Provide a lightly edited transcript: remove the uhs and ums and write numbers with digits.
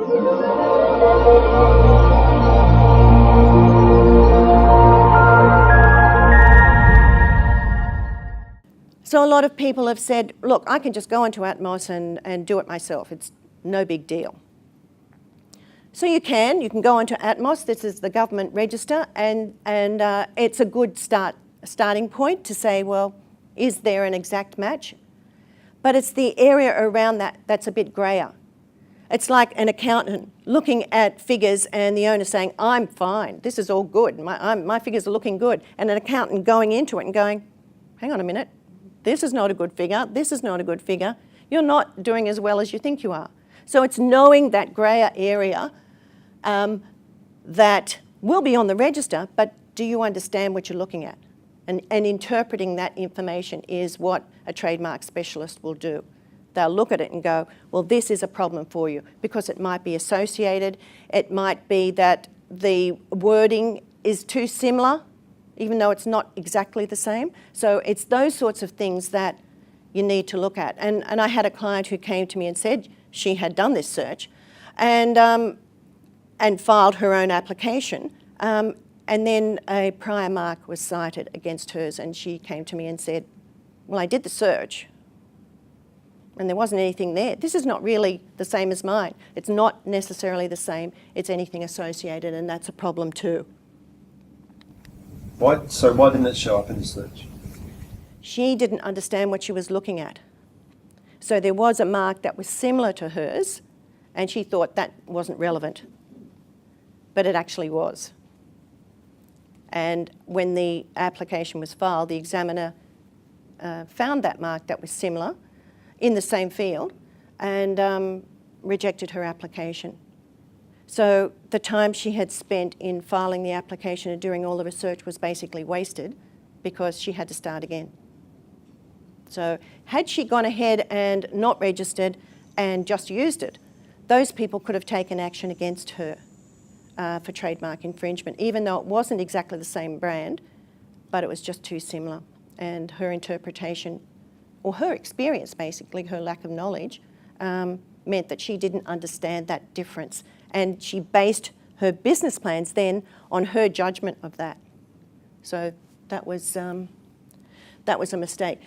So a lot of people have said, look, I can just go onto Atmos and do it myself. It's no big deal. So you can go onto Atmos. This is the government register, and it's a good starting point to say, well, is there an exact match? But it's the area around that that's a bit grayer. It's like an accountant looking at figures and the owner saying, I'm fine, this is all good, my figures are looking good. And an accountant going into it and going, hang on a minute, this is not a good figure, this is not a good figure. You're not doing as well as you think you are. So it's knowing that grayer area that will be on the register, but do you understand what you're looking at? And interpreting that information is what a trademark specialist will do. They'll look at it and go, well, this is a problem for you, because it might be associated. It might be that the wording is too similar, even though it's not exactly the same. So it's those sorts of things that you need to look at. And I had a client who came to me and said she had done this search and filed her own application. And then a prior mark was cited against hers, and she came to me and said, well, I did the search and there wasn't anything there. This is not really the same as mine. It's not necessarily the same. It's anything associated, and that's a problem too. So why didn't it show up in the search? She didn't understand what she was looking at. So there was a mark that was similar to hers, and she thought that wasn't relevant, but it actually was. And when the application was filed, the examiner found that mark that was similar in the same field and rejected her application. So the time she had spent in filing the application and doing all the research was basically wasted because she had to start again. So had she gone ahead and not registered and just used it, those people could have taken action against her for trademark infringement, even though it wasn't exactly the same brand, but it was just too similar. And her interpretation, or her experience basically, her lack of knowledge, meant that she didn't understand that difference. And she based her business plans then on her judgment of that. So that was a mistake.